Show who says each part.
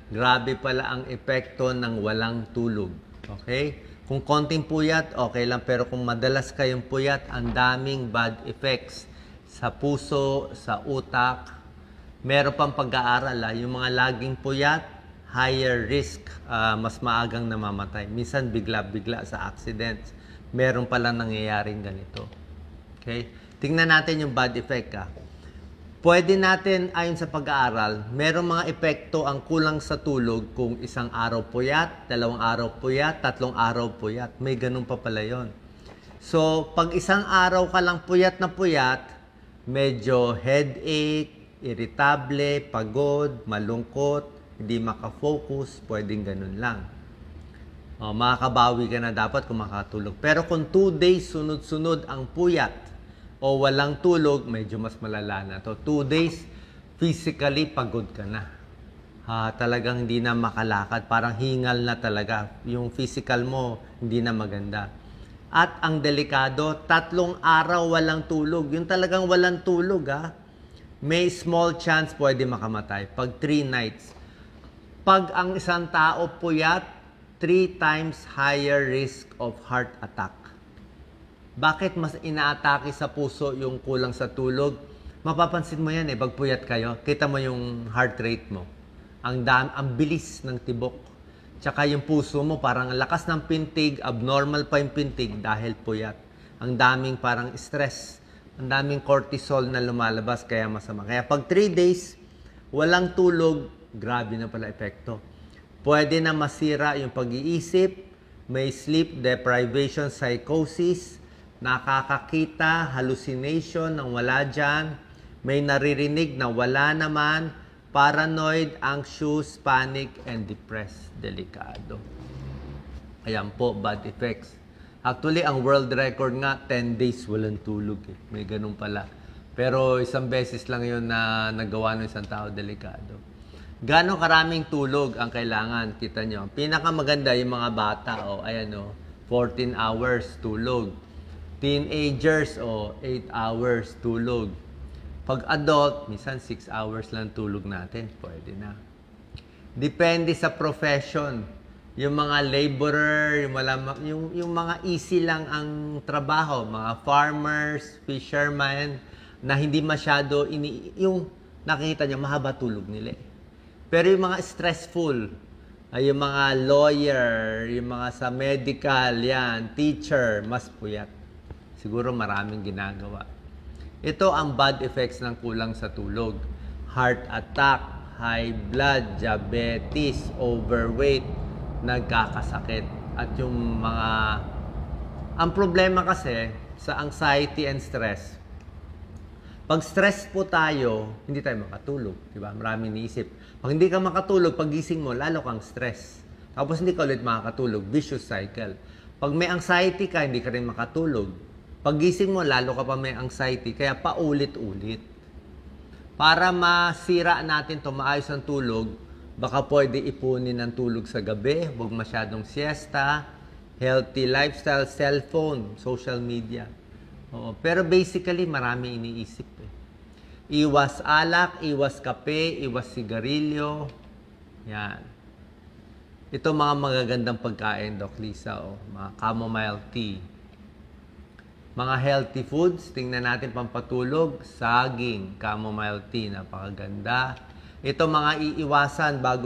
Speaker 1: Grabe pala ang epekto ng walang tulog. Okay? Kung konting puyat, okay lang. Pero kung madalas kayong puyat, ang daming bad effects sa puso, sa utak. Meron pang pag-aaral, yung mga laging puyat, higher risk, mas maagang namamatay. Minsan bigla-bigla sa accidents. Meron pala nangyayaring ganito. Okay? Tingnan natin yung bad effect. Pwede natin, ayon sa pag-aaral, merong mga epekto ang kulang sa tulog kung isang araw puyat, 2 araw puyat, 3 araw puyat. May ganun pa pala yun. So, pag isang araw ka lang puyat na puyat, medyo headache, irritable, pagod, malungkot, hindi makafocus, pwedeng ganun lang. Makakabawi ka na dapat kung makatulog. Pero kung 2 days sunod-sunod ang puyat, o walang tulog, medyo mas malala na to. 2 days, physically pagod ka na. Talagang hindi na makalakad. Parang hingal na talaga. Yung physical mo, hindi na maganda. At ang delikado, 3 araw walang tulog. Yung talagang walang tulog, may small chance pwede makamatay. Pag 3 nights. Pag ang isang tao puyat, 3 times higher risk of heart attack. Bakit mas inaatake sa puso yung kulang sa tulog? Mapapansin mo yan pag puyat kayo. Kita mo yung heart rate mo. Ang bilis ng tibok. Tsaka yung puso mo parang lakas ng pintig, abnormal pa yung pintig dahil puyat. Ang daming parang stress. Ang daming cortisol na lumalabas kaya masama. Kaya pag 3 days, walang tulog, grabe na pala epekto. Pwede na masira yung pag-iisip, may sleep deprivation psychosis, nakakakita, hallucination ng wala dyan, may naririnig na wala naman, paranoid, anxious, panic, and depressed. Delikado. Ayan po, bad effects. Actually, ang world record nga, 10 days walang tulog. May ganun pala. Pero isang beses lang yun na nagawa ng isang tao, delikado. Gano'ng karaming tulog ang kailangan? Kita nyo. Pinakamaganda yung mga bata. Ayan 14 hours tulog. Teenagers, 8 hours tulog. Pag adult, minsan 6 hours lang tulog natin. Pwede na. Depende sa profession. Yung mga laborer, yung mga easy lang ang trabaho. Mga farmers, fishermen, na hindi masyado, yung nakikita nyo, mahaba tulog nila. Pero yung mga stressful, yung mga lawyer, yung mga sa medical, yan, teacher, mas puyat. Siguro maraming ginagawa. Ito ang bad effects ng kulang sa tulog. Heart attack, high blood, diabetes, overweight, nagkakasakit. At yung mga... Ang problema kasi sa anxiety and stress, pag stress po tayo, hindi tayo makatulog. Diba? Maraming iniisip. Pag hindi ka makatulog, pagising mo, lalo kang stress. Tapos hindi ka ulit makakatulog. Vicious cycle. Pag may anxiety ka, hindi ka rin makatulog. Pagising mo, lalo ka pa may anxiety, kaya paulit-ulit. Para masira natin ito, maayos ang tulog, baka pwede ipunin ang tulog sa gabi, huwag masyadong siesta, healthy lifestyle, cellphone, social media. Pero basically, marami iniisip. Iwas alak, iwas kape, iwas sigarilyo. Yan. Ito mga magagandang pagkain, Doc Lisa, mga chamomile tea. Mga healthy foods, tingnan natin pampatulog, saging, chamomile tea, napakaganda. Ito mga iiwasan bago